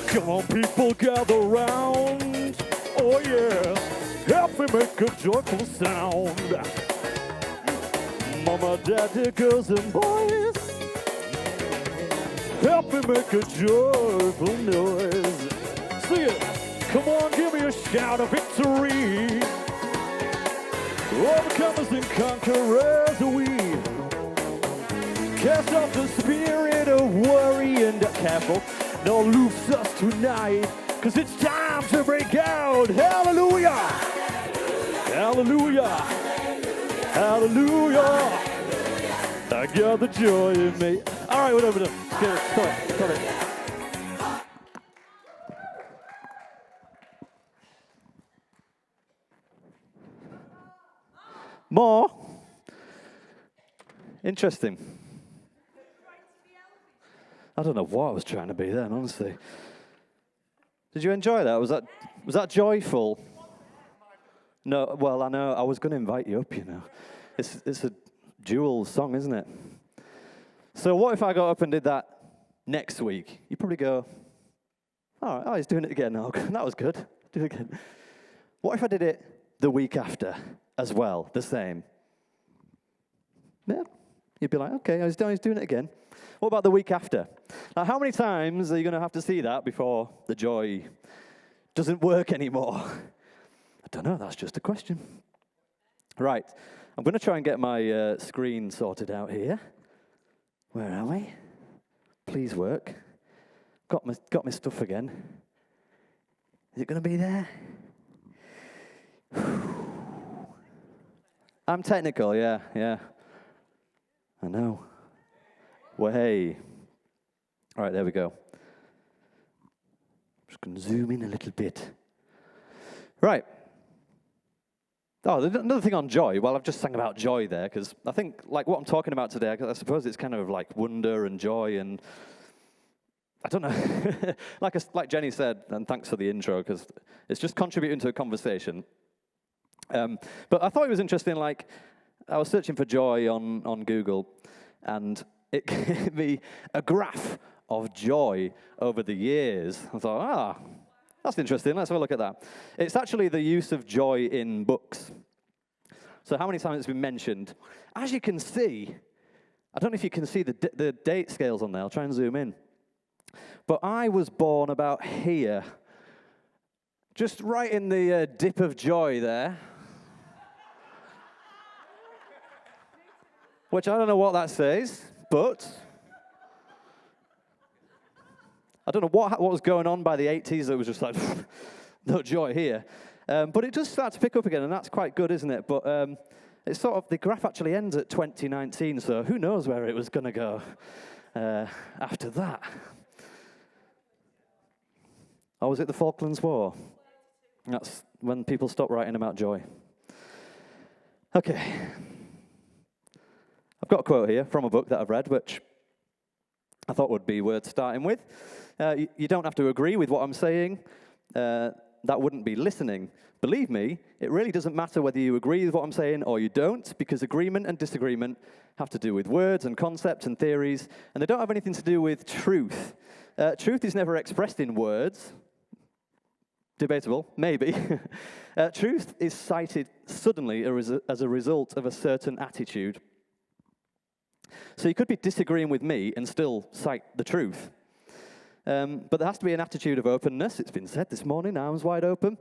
Come on, people, gather round. Oh, yeah. Help me make a joyful sound. Mama, daddy, girls, and boys. Help me make a joyful noise. Sing it. Come on, give me a shout of victory. Overcomers and conquerors we cast off the spirit of worry and careful. Don't lose us tonight, cause it's time to break out. Hallelujah! Hallelujah! Hallelujah! I got the joy in me. All right, whatever. Stop it. More. Interesting. I don't know what I was trying to be then, honestly. Did you enjoy that? Was that joyful? No, well, I know. I was going to invite you up, you know. It's a dual song, isn't it? So what if I got up and did that next week? You'd probably go, all right, oh, he's doing it again. Oh, that was good. Do it again. What if I did it the week after as well, the same? Yeah. You'd be like, okay, he's doing it again. What about the week after? Now, how many times are you going to have to see that before the joy doesn't work anymore? I don't know, that's just a question. Right, I'm going to try and get my screen sorted out here. Where are we? Please work. Got my stuff again. Is it going to be there? I'm technical, yeah. I know. Well, hey. All right, there we go. Just going to zoom in a little bit. Right. Oh, another thing on joy. Well, I've just sang about joy there, because I think, like, what I'm talking about today, I suppose it's kind of like wonder and joy, and I don't know. like Jenny said, and thanks for the intro, because it's just contributing to a conversation. But I thought it was interesting, like, I was searching for joy on Google, and it gave me a graph of joy over the years. I thought, that's interesting. Let's have a look at that. It's actually the use of joy in books. So how many times it's been mentioned? As you can see, I don't know if you can see the date scales on there. I'll try and zoom in. But I was born about here, just right in the dip of joy there. Which I don't know what that says, but I don't know what was going on by the 80s that was just like, no joy here. But it does start to pick up again, and that's quite good, isn't it? But it's sort of, the graph actually ends at 2019, so who knows where it was going to go after that. Or was it the Falklands War? That's when people stopped writing about joy. Okay. I've got a quote here from a book that I've read, which I thought would be worth starting with. You don't have to agree with what I'm saying. That wouldn't be listening. Believe me, it really doesn't matter whether you agree with what I'm saying or you don't, because agreement and disagreement have to do with words and concepts and theories, and they don't have anything to do with truth. Truth is never expressed in words. Debatable, maybe. Truth is cited suddenly as a result of a certain attitude. So you could be disagreeing with me and still cite the truth. But there has to be an attitude of openness. It's been said this morning, arms wide open.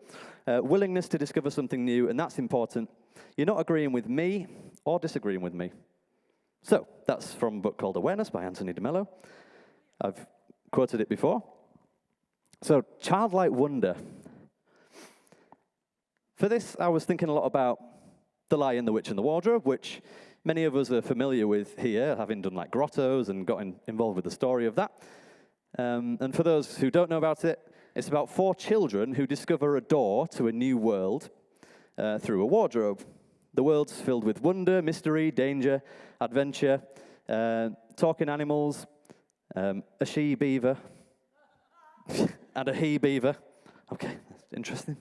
Willingness to discover something new, and that's important. You're not agreeing with me or disagreeing with me. So that's from a book called Awareness by Anthony DeMello. I've quoted it before. So childlike wonder. For this, I was thinking a lot about The Lion, the Witch, and the Wardrobe, which many of us are familiar with here, having done like grottos and got involved with the story of that. And for those who don't know about it, it's about 4 children who discover a door to a new world through a wardrobe. The world's filled with wonder, mystery, danger, adventure, talking animals, a she-beaver, and a he-beaver. Okay, that's interesting.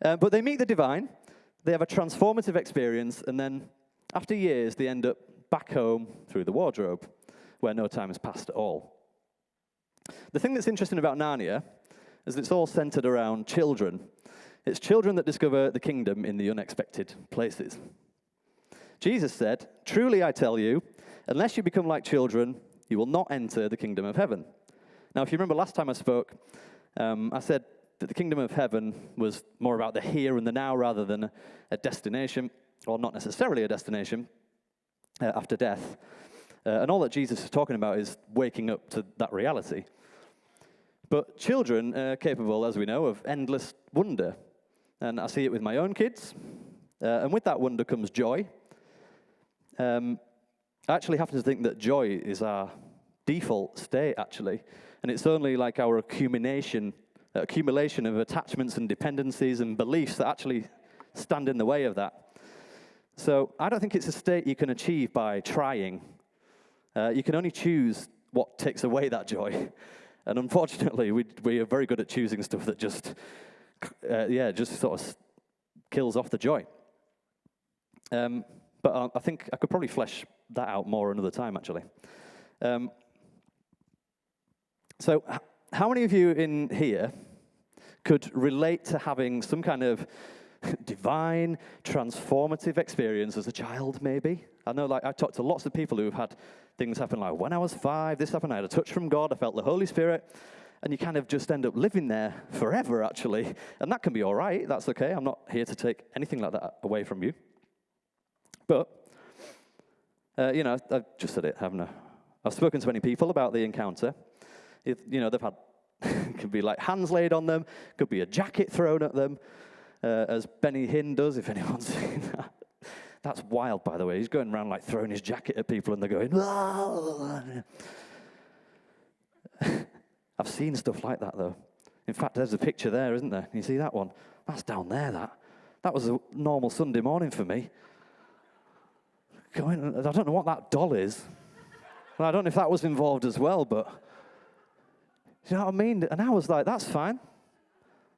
But they meet the divine, they have a transformative experience, and then after years, they end up back home through the wardrobe, where no time has passed at all. The thing that's interesting about Narnia is it's all centered around children. It's children that discover the kingdom in the unexpected places. Jesus said, "Truly I tell you, unless you become like children, you will not enter the kingdom of heaven." Now, if you remember last time I spoke, I said that the kingdom of heaven was more about the here and the now rather than a destination, or not necessarily a destination, after death. And all that Jesus is talking about is waking up to that reality. But children are capable, as we know, of endless wonder. And I see it with my own kids. And with that wonder comes joy. I actually happen to think that joy is our default state, actually. And it's only like our accumulation of attachments and dependencies and beliefs that actually stand in the way of that. So I don't think it's a state you can achieve by trying. You can only choose what takes away that joy. And unfortunately, we are very good at choosing stuff that just sort of kills off the joy. But I think I could probably flesh that out more another time, actually. So how many of you in here could relate to having some kind of divine, transformative experience as a child, maybe? I know, like, I talked to lots of people who have had things happen, like, when I was 5, this happened, I had a touch from God, I felt the Holy Spirit, and you kind of just end up living there forever, actually. And that can be all right, that's okay. I'm not here to take anything like that away from you. But, I've just said it, haven't I? I've spoken to many people about the encounter. They've had, it could be like hands laid on them, could be a jacket thrown at them, as Benny Hinn does, if anyone's seen that. That's wild, by the way. He's going around like throwing his jacket at people and they're going, "Whoa." I've seen stuff like that, though. In fact, there's a picture there, isn't there? Can you see that one? That's down there, that was a normal Sunday morning for me. I don't know what that doll is. And I don't know if that was involved as well, but you know what I mean? And I was like, that's fine.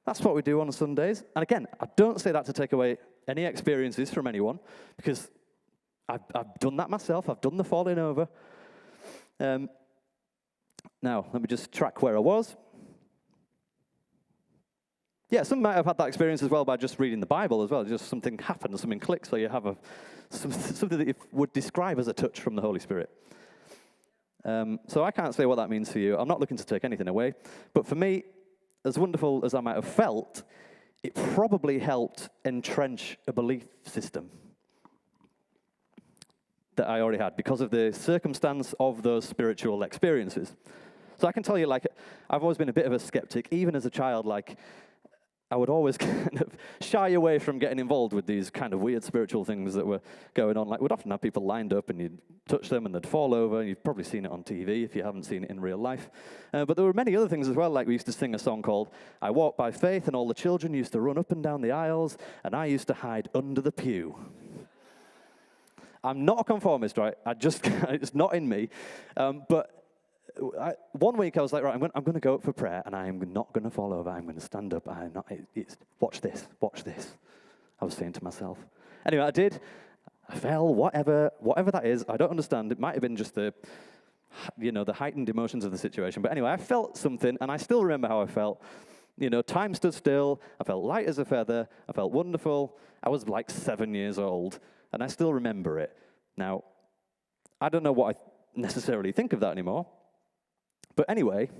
That's what we do on Sundays. And again, I don't say that to take away any experiences from anyone, because I've done that myself. I've done the falling over. Now, let me just track where I was. Yeah, some might have had that experience as well by just reading the Bible as well. Just something happens, something clicks, so you have something that you would describe as a touch from the Holy Spirit. So I can't say what that means for you. I'm not looking to take anything away. But for me, as wonderful as I might have felt, it probably helped entrench a belief system that I already had because of the circumstance of those spiritual experiences. So I can tell you, like, I've always been a bit of a skeptic, even as a child. Like, I would always kind of shy away from getting involved with these kind of weird spiritual things that were going on. Like, we'd often have people lined up and you'd touch them and they'd fall over, and you've probably seen it on TV if you haven't seen it in real life. But there were many other things as well. Like, we used to sing a song called "I Walk by Faith," and all the children used to run up and down the aisles, and I used to hide under the pew. I'm not a conformist, right? It's not in me. But one week I was like, right, I'm going to go up for prayer, and I'm not going to fall over. I'm going to stand up. Watch this. I was saying to myself. Anyway, I did. I fell. Whatever that is, I don't understand. It might have been just the heightened emotions of the situation. But anyway, I felt something, and I still remember how I felt. Time stood still. I felt light as a feather. I felt wonderful. I was like 7 years old, and I still remember it. Now, I don't know what I necessarily think of that anymore. But anyway,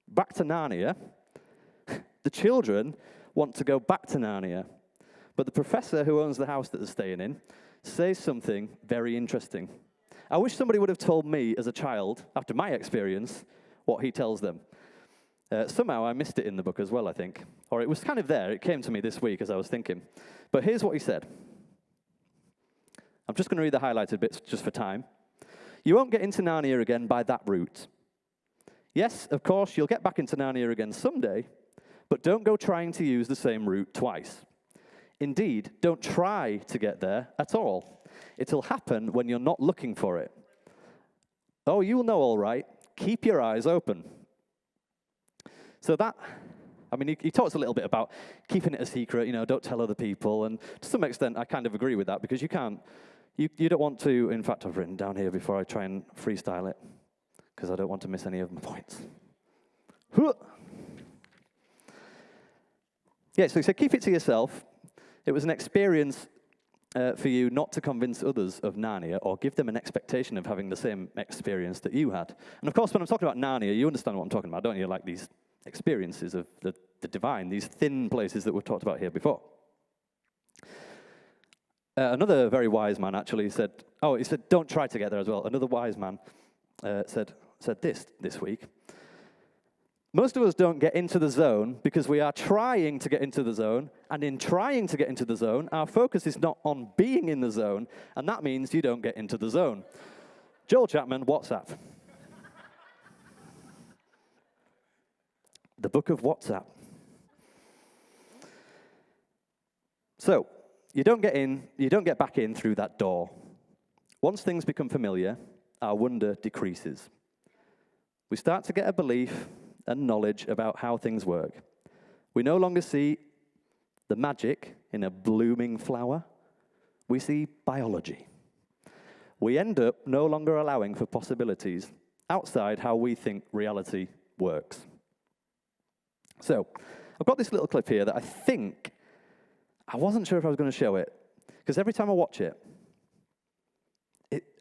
back to Narnia. The children want to go back to Narnia. But the professor who owns the house that they're staying in says something very interesting. I wish somebody would have told me as a child, after my experience, what he tells them. Somehow I missed it in the book as well, I think. Or it was kind of there. It came to me this week as I was thinking. But here's what he said. I'm just going to read the highlighted bits just for time. "You won't get into Narnia again by that route. Yes, of course, you'll get back into Narnia again someday, but don't go trying to use the same route twice. Indeed, don't try to get there at all. It'll happen when you're not looking for it. Oh, you'll know all right. Keep your eyes open." So he talks a little bit about keeping it a secret, don't tell other people, and to some extent I kind of agree with that, because you don't want to. In fact, I've written down here before I try and freestyle it, because I don't want to miss any of my points. Yeah, so he said, keep it to yourself. It was an experience for you not to convince others of Narnia or give them an expectation of having the same experience that you had. And of course, when I'm talking about Narnia, you understand what I'm talking about, don't you? Like these experiences of the divine, these thin places that we've talked about here before. Another very wise man actually said, he said, don't try to get there as well. Another wise man said this week. Most of us don't get into the zone because we are trying to get into the zone, and in trying to get into the zone, our focus is not on being in the zone, and that means you don't get into the zone. Joel Chapman, WhatsApp. The book of WhatsApp. So, you don't get back in through that door. Once things become familiar, our wonder decreases. We start to get a belief and knowledge about how things work. We no longer see the magic in a blooming flower. We see biology. We end up no longer allowing for possibilities outside how we think reality works. So, I've got this little clip here that I wasn't sure if I was going to show it, because every time I watch it,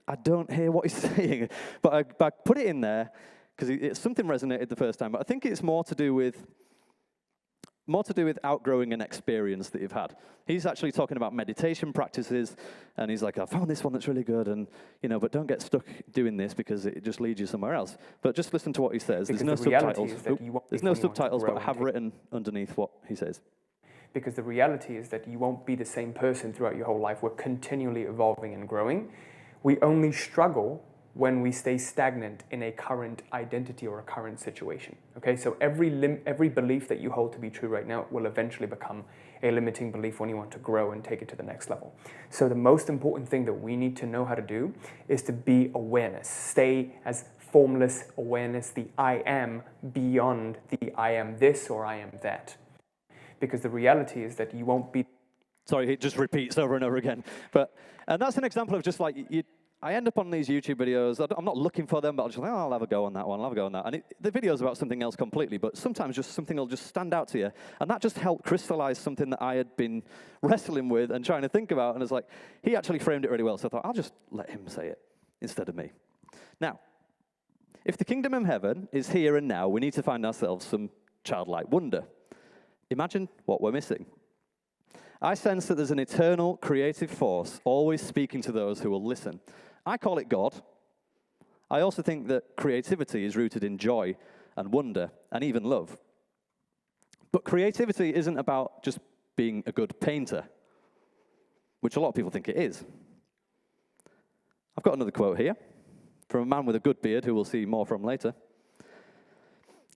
I don't hear what he's saying. But I put it in there because something resonated the first time. But I think it's more to do with outgrowing an experience that you've had. He's actually talking about meditation practices, and he's like, I found this one that's really good, and but don't get stuck doing this because it just leads you somewhere else. But just listen to what he says. There's no subtitles. There's no subtitles, but I have written underneath what he says. Because the reality is that you won't be the same person throughout your whole life. We're continually evolving and growing. We only struggle when we stay stagnant in a current identity or a current situation. Okay, so every belief that you hold to be true right now will eventually become a limiting belief when you want to grow and take it to the next level. So the most important thing that we need to know how to do is to be awareness. Stay as formless awareness, the I am, beyond the I am this or I am that. Because the reality is that you won't be... Sorry, it just repeats over and over again. And that's an example of just like, I end up on these YouTube videos. I'm not looking for them, but I'll have a go on that one. I'll have a go on that. And the video's about something else completely, but sometimes just something will just stand out to you. And that just helped crystallize something that I had been wrestling with and trying to think about. And it's like, he actually framed it really well. So I thought, I'll just let him say it instead of me. Now, if the kingdom of heaven is here and now, we need to find ourselves some childlike wonder. Imagine what we're missing. I sense that there's an eternal creative force always speaking to those who will listen. I call it God. I also think that creativity is rooted in joy and wonder and even love. But creativity isn't about just being a good painter, which a lot of people think it is. I've got another quote here from a man with a good beard who we'll see more from later.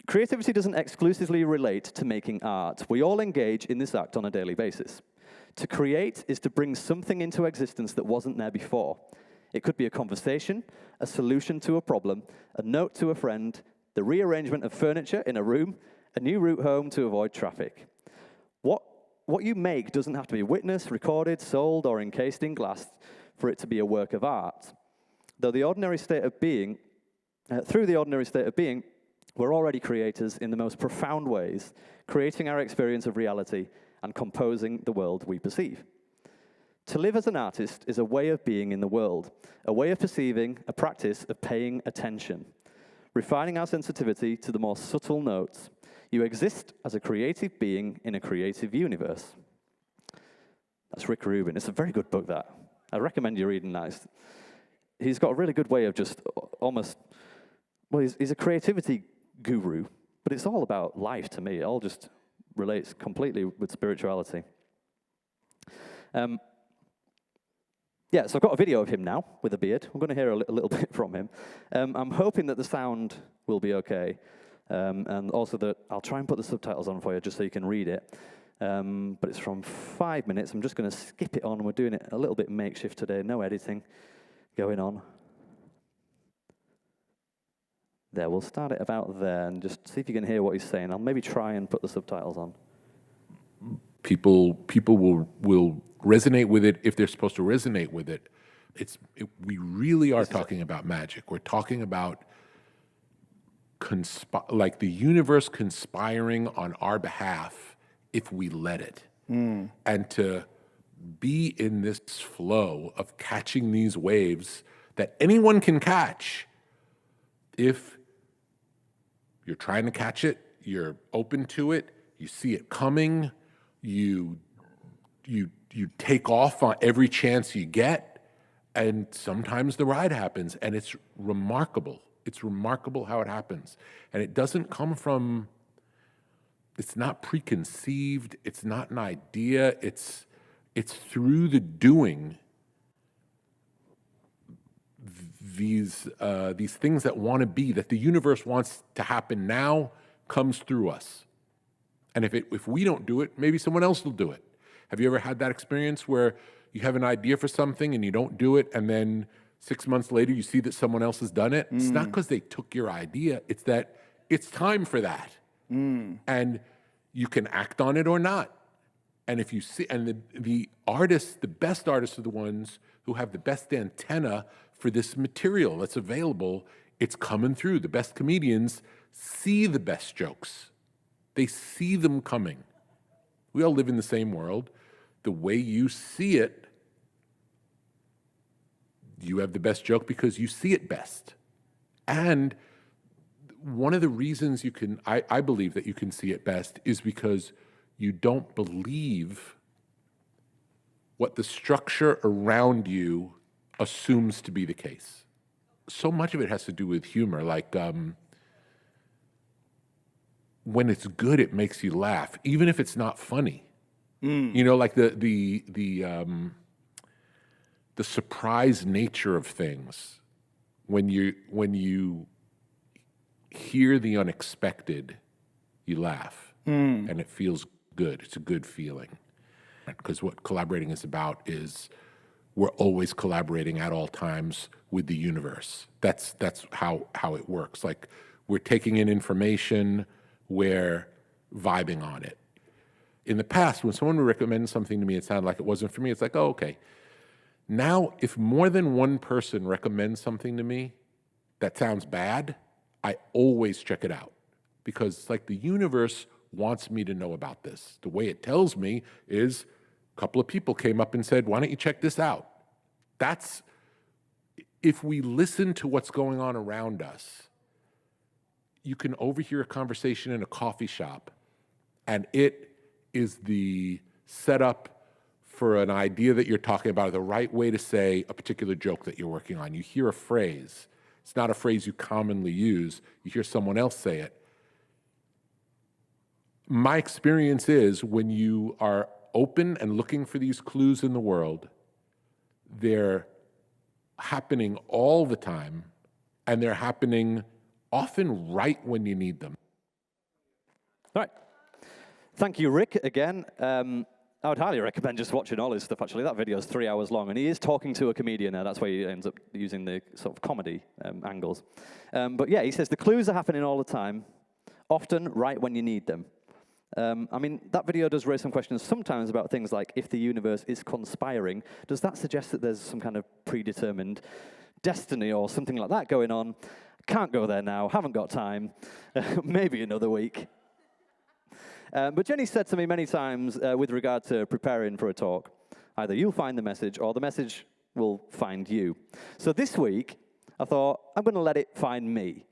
Creativity doesn't exclusively relate to making art. We all engage in this act on a daily basis. To create is to bring something into existence that wasn't there before. It could be a conversation, a solution to a problem, a note to a friend, the rearrangement of furniture in a room, a new route home to avoid traffic. What you make doesn't have to be witnessed, recorded, sold, or encased in glass for it to be a work of art. Through the ordinary state of being, we're already creators in the most profound ways, creating our experience of reality and composing the world we perceive. To live as an artist is a way of being in the world, a way of perceiving, a practice of paying attention, refining our sensitivity to the more subtle notes. You exist as a creative being in a creative universe. That's Rick Rubin. It's a very good book, that. I recommend you reading that. He's got a really good way of just almost, he's a creativity guru, but it's all about life to me. It all just relates completely with spirituality. So I've got a video of him now with a beard. We're going to hear a little bit from him. I'm hoping that the sound will be okay, and also that I'll try and put the subtitles on for you just so you can read it. But it's from 5 minutes. I'm just going to skip it on. We're doing it a little bit makeshift today, no editing going on. There, we'll start it about there and just see if you can hear what he's saying. I'll maybe try and put the subtitles on. People will resonate with it if they're supposed to resonate with it. We really are talking about magic. We're talking about like the universe conspiring on our behalf if we let it. And to be in this flow of catching these waves that anyone can catch if you're trying to catch it, you're open to it, you see it coming, you take off on every chance you get, and sometimes the ride happens, and it's remarkable. It's remarkable how it happens. And it doesn't come from, it's not preconceived, it's not an idea, it's through the doing. These things that want to be, that the universe wants to happen now, comes through us. And if we don't do it, maybe someone else will do it. Have you ever had that experience where you have an idea for something and you don't do it, and then 6 months later you see that someone else has done it? It's not because they took your idea, it's that it's time for that. And you can act on it or not. And if you see, and the artists, the best artists are the ones who have the best antenna for this material that's available. It's coming through. The best comedians see the best jokes. They see them coming. We all live in the same world. The way you see it, you have the best joke because you see it best. And one of the reasons you can, I believe that you can see it best is because you don't believe what the structure around you assumes to be the case. So much of it has to do with humor. Like when it's good, it makes you laugh, even if it's not funny. You know, like the surprise nature of things. When you hear the unexpected, you laugh, and it feels good. It's a good feeling. Because what collaborating is about is we're always collaborating at all times with the universe. That's how it works. Like we're taking in information, we're vibing on it. In the past, when someone would recommend something to me, it sounded like it wasn't for me. It's like, oh, okay. Now, if more than one person recommends something to me that sounds bad, I always check it out. Because it's like the universe wants me to know about this. The way it tells me is a couple of people came up and said, why don't you check this out? That's, if we listen to what's going on around us, you can overhear a conversation in a coffee shop, and it is the setup for an idea that you're talking about, the right way to say a particular joke that you're working on. You hear a phrase. It's not a phrase you commonly use. You hear someone else say it. My experience is when you are open and looking for these clues in the world, they're happening all the time, and they're happening often right when you need them. All right. Thank you, Rick, again. I would highly recommend just watching all his stuff, actually. That video is 3 hours long, and he is talking to a comedian there. That's why he ends up using the sort of comedy angles. But yeah, he says, the clues are happening all the time, often right when you need them. I mean, that video does raise some questions sometimes about things like, if the universe is conspiring, does that suggest that there's some kind of predetermined destiny or something like that going on? Can't go there now, haven't got time, maybe another week. But Jenny said to me many times with regard to preparing for a talk, either you'll find the message or the message will find you. So this week, I thought, I'm going to let it find me.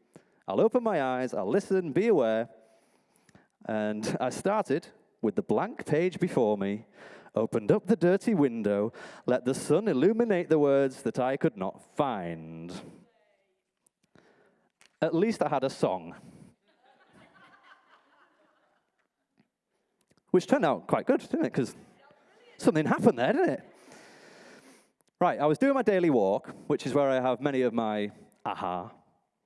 I'll open my eyes, I'll listen, be aware. And I started with the blank page before me, opened up the dirty window, let the sun illuminate the words that I could not find. At least I had a song. Which turned out quite good, didn't it? Because something happened there, didn't it? Right, I was doing my daily walk, which is where I have many of my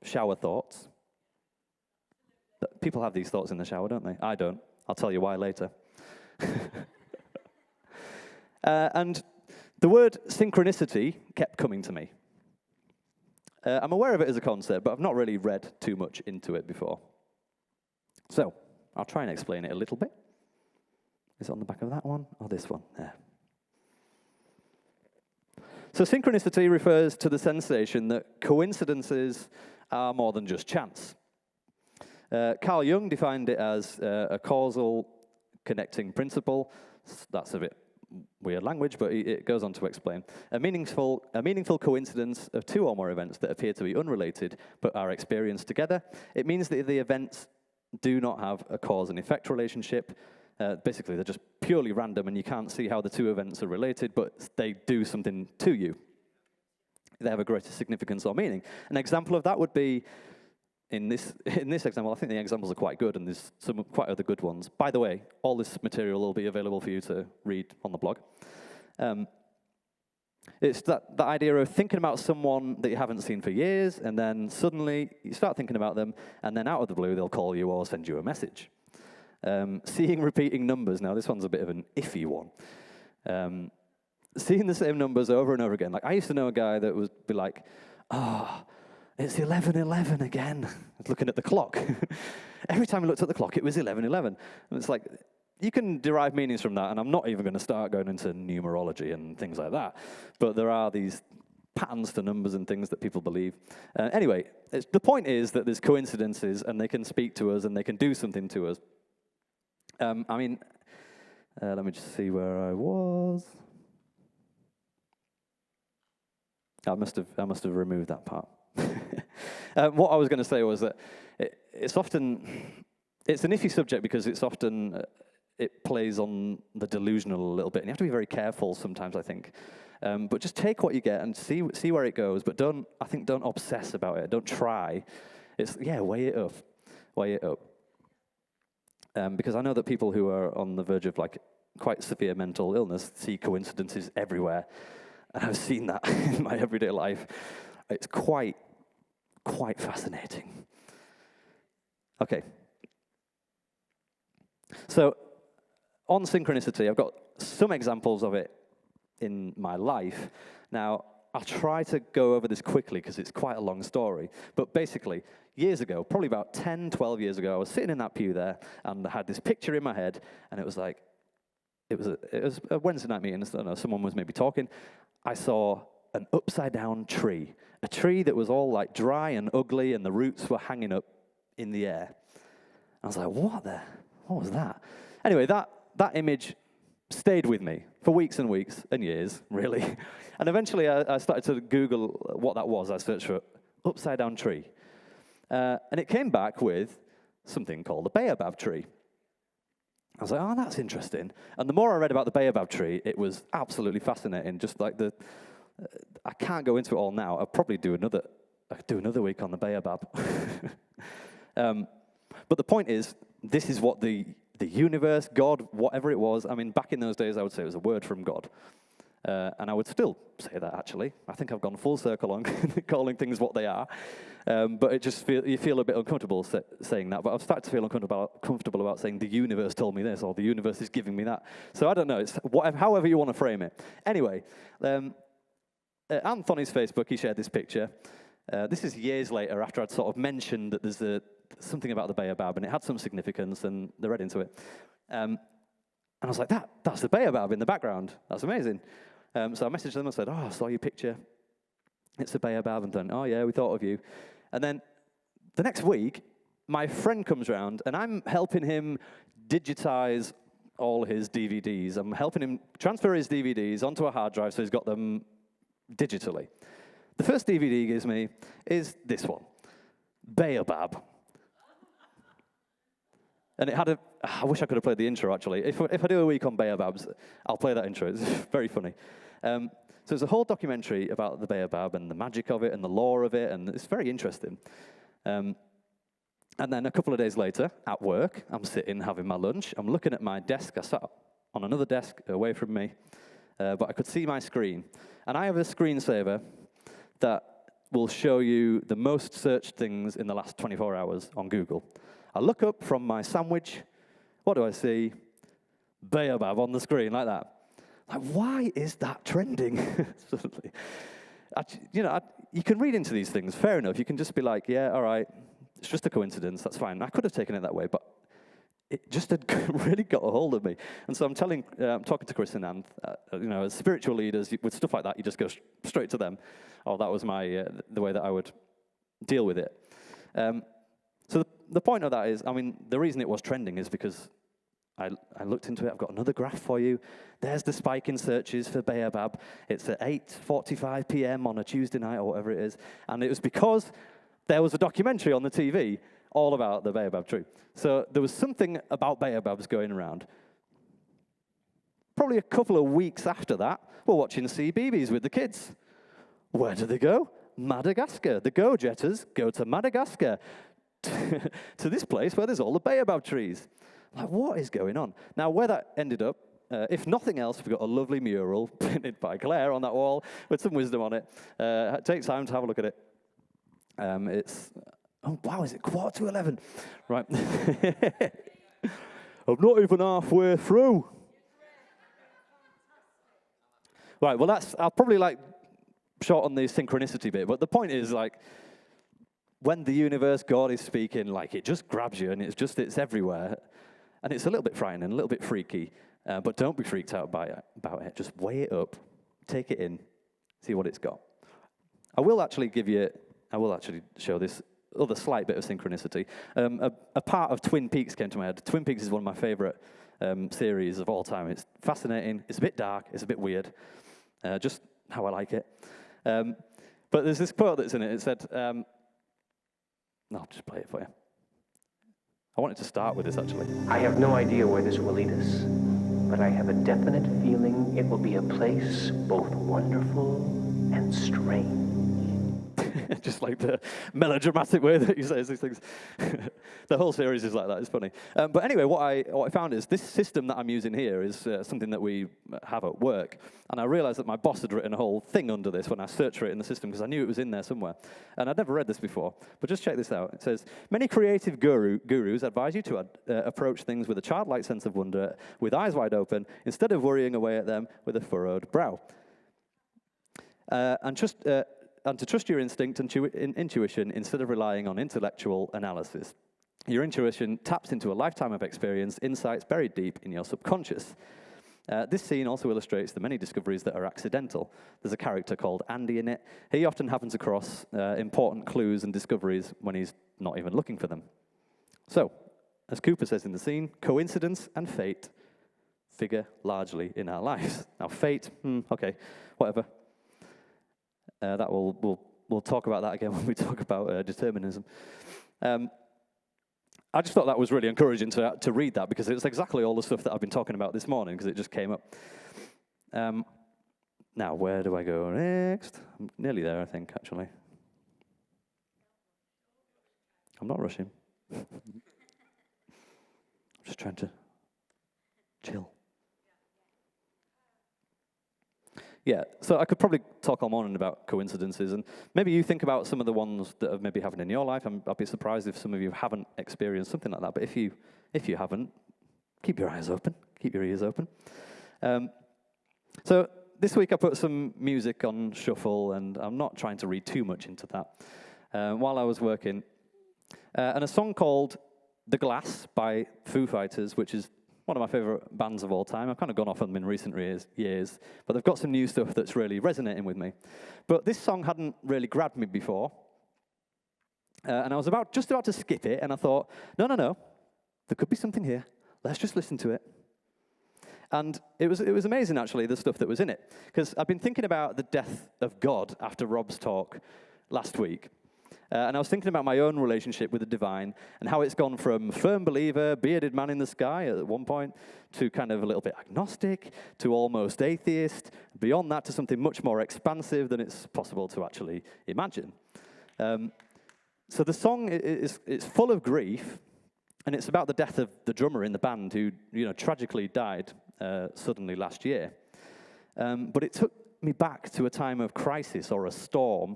shower thoughts. People have these thoughts in the shower, don't they? I don't. I'll tell you why later. And the word synchronicity kept coming to me. I'm aware of it as a concept, but I've not really read too much into it before. So, I'll try and explain it a little bit. Is it on the back of that one or this one? There. So synchronicity refers to the sensation that coincidences are more than just chance. Carl Jung defined it as a causal connecting principle. That's a bit weird language, but it goes on to explain. A meaningful coincidence of two or more events that appear to be unrelated but are experienced together. It means that the events do not have a cause and effect relationship. Basically, they're just purely random, and you can't see how the two events are related, but they do something to you. They have a greater significance or meaning. An example of that would be, in this example, I think the examples are quite good, and there's some quite other good ones. By the way, all this material will be available for you to read on the blog. It's that idea of thinking about someone that you haven't seen for years, and then suddenly you start thinking about them, and then out of the blue they'll call you or send you a message. Seeing repeating numbers. Now this one's a bit of an iffy one. Seeing the same numbers over and over again. Like I used to know a guy that would be like, it's 11:11 again. Looking at the clock. Every time he looked at the clock, it was 11:11. And it's like, you can derive meanings from that, and I'm not even going to start going into numerology and things like that. But there are these patterns to numbers and things that people believe. Anyway, the point is that there's coincidences, and they can speak to us, and they can do something to us. Let me just see where I was. I must have removed that part. What I was going to say was that it's an iffy subject because it's often it plays on the delusional a little bit, and you have to be very careful sometimes, I think. But just take what you get and see where it goes, but don't obsess about it. Don't try. Weigh it up. Because I know that people who are on the verge of like quite severe mental illness see coincidences everywhere, and I've seen that in my everyday life. It's quite fascinating. Okay. So on synchronicity, I've got some examples of it in my life. Now, I'll try to go over this quickly because it's quite a long story. But basically, years ago, probably about 10, 12 years ago, I was sitting in that pew there, and I had this picture in my head, and it was like, it was a Wednesday night meeting. I don't know, someone was maybe talking. I saw an upside-down tree, a tree that was all like dry and ugly, and the roots were hanging up in the air. I was like, what was that? Anyway, that image stayed with me for weeks and weeks and years, really. And eventually I started to Google what that was. I searched for upside-down tree. And it came back with something called the Baobab tree. I was like, oh, that's interesting. And the more I read about the Baobab tree, it was absolutely fascinating. Just like I can't go into it all now. I'll probably do another week on the Baobab. But the point is, this is what the universe, God, whatever it was. I mean, back in those days, I would say it was a word from God. And I would still say that, actually. I think I've gone full circle on calling things what they are. But it just you feel a bit uncomfortable saying that. But I've started to feel comfortable about saying the universe told me this, or the universe is giving me that. So I don't know. It's however you want to frame it. Anyway, Anthony's Facebook, he shared this picture. This is years later, after I'd sort of mentioned that there's something about the Baobab, and it had some significance, and they read into it. And I was like, that's the Baobab in the background. That's amazing. So I messaged them and said, I saw your picture. It's a Baobab. And then, oh, yeah, we thought of you. And then the next week, my friend comes round, and I'm helping him digitize all his DVDs. I'm helping him transfer his DVDs onto a hard drive so he's got them digitally. The first DVD he gives me is this one, Baobab. And it had I wish I could have played the intro, actually. If I do a week on Baobabs, I'll play that intro. It's very funny. So it's a whole documentary about the Baobab and the magic of it and the lore of it, and it's very interesting. And then a couple of days later, at work, I'm sitting having my lunch. I'm looking at my desk. I sat on another desk away from me, but I could see my screen. And I have a screensaver that will show you the most searched things in the last 24 hours on Google. I look up from my sandwich. What do I see? Baobab on the screen, like that. Like, why is that trending? Suddenly. You can read into these things, fair enough. You can just be like, yeah, all right, it's just a coincidence, that's fine. I could have taken it that way, but it just had really got a hold of me. And so I'm talking to Chris and Anth, as spiritual leaders, with stuff like that, you just go straight to them. Oh, that was the way that I would deal with it. So the point of that is, the reason it was trending is because I looked into it. I've got another graph for you. There's the spike in searches for Baobab. It's at 8:45 p.m. on a Tuesday night or whatever it is. And it was because there was a documentary on the TV all about the Baobab tree. So there was something about Baobabs going around. Probably a couple of weeks after that, we're watching CBeebies with the kids. Where do they go? Madagascar. The go-jetters go to Madagascar, to this place where there's all the Baobab trees. Like, what is going on? Now, where that ended up, if nothing else, we've got a lovely mural painted by Claire on that wall with some wisdom on it. Take time to have a look at it. It's, oh, wow, is it 11:15? Right. I'm not even halfway through. Right, well, I'll probably, short on the synchronicity bit, but the point is, when the universe, God is speaking, it just grabs you, and it's everywhere. And it's a little bit frightening, a little bit freaky, but don't be freaked out about it. Just weigh it up, take it in, see what it's got. I will actually show this other slight bit of synchronicity. A part of Twin Peaks came to my head. Twin Peaks is one of my favorite series of all time. It's fascinating, it's a bit dark, it's a bit weird, just how I like it. But there's this quote that's in it. It said, I'll just play it for you. I wanted to start with this, actually. I have no idea where this will lead us, but I have a definite feeling it will be a place both wonderful and strange. Just like the melodramatic way that he says these things. The whole series is like that. It's funny. But anyway, what I found is this system that I'm using here is something that we have at work. And I realized that my boss had written a whole thing under this when I searched for it in the system, because I knew it was in there somewhere. And I'd never read this before. But just check this out. It says, many creative gurus advise you to approach things with a childlike sense of wonder, with eyes wide open, instead of worrying away at them with a furrowed brow. And to trust your instinct and intuition instead of relying on intellectual analysis. Your intuition taps into a lifetime of experience, insights buried deep in your subconscious. This scene also illustrates the many discoveries that are accidental. There's a character called Andy in it. He often happens across important clues and discoveries when he's not even looking for them. So, as Cooper says in the scene, coincidence and fate figure largely in our lives. Now, fate, okay, whatever. That we'll talk about that again when we talk about determinism. I just thought that was really encouraging to read that, because it's exactly all the stuff that I've been talking about this morning, because it just came up. Now, where do I go next? I'm nearly there, I think, actually. I'm not rushing. I'm just trying to chill. Yeah, so I could probably talk all morning about coincidences, and maybe you think about some of the ones that have maybe happened in your life. I'd be surprised if some of you haven't experienced something like that, but if you haven't, keep your eyes open, keep your ears open. So this week I put some music on shuffle, and I'm not trying to read too much into that, while I was working. And a song called The Glass by Foo Fighters, which is one of my favorite bands of all time. I've kind of gone off on them in recent years, but they've got some new stuff that's really resonating with me. But this song hadn't really grabbed me before, and I was just about to skip it, and I thought, no, there could be something here. Let's just listen to it. And it was amazing, actually, the stuff that was in it, because I've been thinking about the death of God after Rob's talk last week. And I was thinking about my own relationship with the divine and how it's gone from firm believer, bearded man in the sky at one point, to kind of a little bit agnostic, to almost atheist, beyond that to something much more expansive than it's possible to actually imagine. So the song it's full of grief, and it's about the death of the drummer in the band who tragically died suddenly last year. But it took me back to a time of crisis or a storm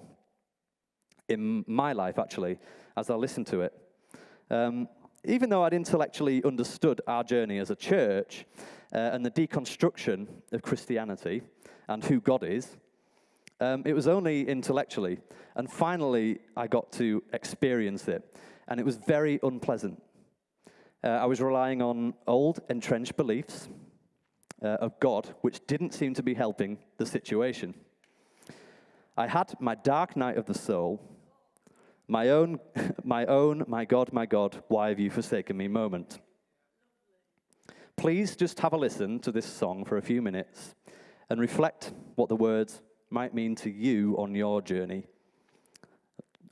in my life, actually, as I listened to it. Even though I'd intellectually understood our journey as a church and the deconstruction of Christianity and who God is, it was only intellectually. And finally, I got to experience it. And it was very unpleasant. I was relying on old, entrenched beliefs of God, which didn't seem to be helping the situation. I had my dark night of the soul, my own, my God, why have you forsaken me moment. Please just have a listen to this song for a few minutes and reflect what the words might mean to you on your journey.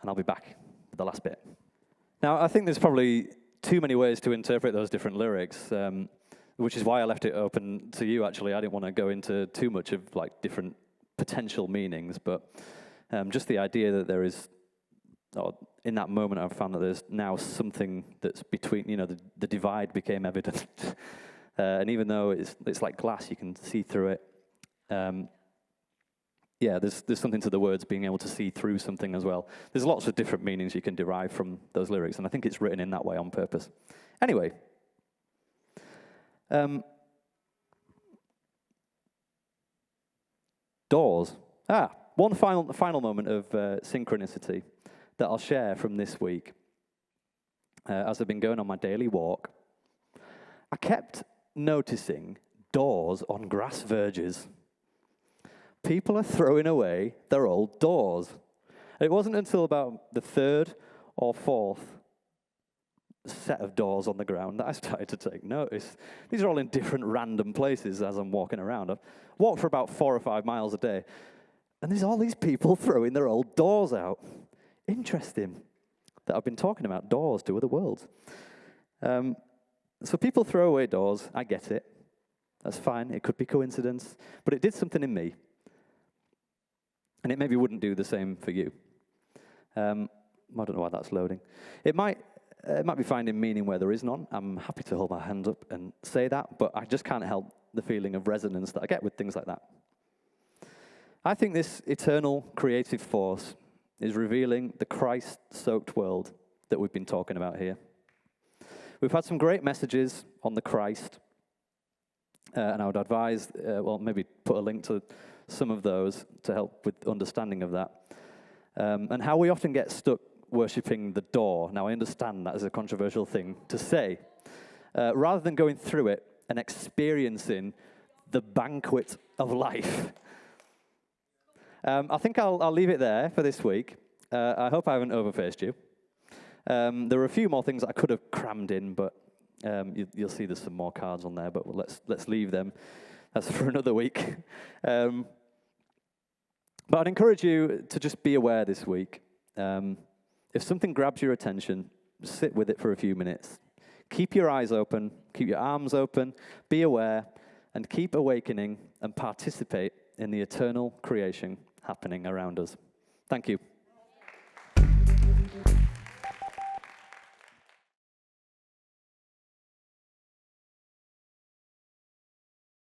And I'll be back with the last bit. Now, I think there's probably too many ways to interpret those different lyrics, which is why I left it open to you, actually. I didn't want to go into too much of like different potential meanings, but just the idea that there is, in that moment I've found that there's now something that's between, the divide became evident. And even though it's like glass, you can see through it. There's something to the words being able to see through something as well. There's lots of different meanings you can derive from those lyrics, and I think it's written in that way on purpose. Anyway, doors. One final moment of synchronicity that I'll share from this week. As I've been going on my daily walk, I kept noticing doors on grass verges. People are throwing away their old doors. It wasn't until about the third or fourth set of doors on the ground that I started to take notice. These are all in different random places as I'm walking around. I've walked for about 4 or 5 miles a day, and there's all these people throwing their old doors out. Interesting that I've been talking about doors to other worlds. So people throw away doors. I get it. That's fine. It could be coincidence, but it did something in me. And it maybe wouldn't do the same for you. I don't know why that's loading. It might be finding meaning where there is none. I'm happy to hold my hand up and say that, but I just can't help the feeling of resonance that I get with things like that. I think this eternal creative force is revealing the Christ-soaked world that we've been talking about here. We've had some great messages on the Christ, and I would advise, maybe put a link to some of those to help with understanding of that. And how we often get stuck worshipping the door. Now, I understand that is a controversial thing to say. Rather than going through it and experiencing the banquet of life. I think I'll leave it there for this week. I hope I haven't overfaced you. There are a few more things I could have crammed in, but you'll see there's some more cards on there, but let's leave them. That's for another week. But I'd encourage you to just be aware this week. If something grabs your attention, sit with it for a few minutes. Keep your eyes open, keep your arms open, be aware, and keep awakening and participate in the eternal creation happening around us. Thank you.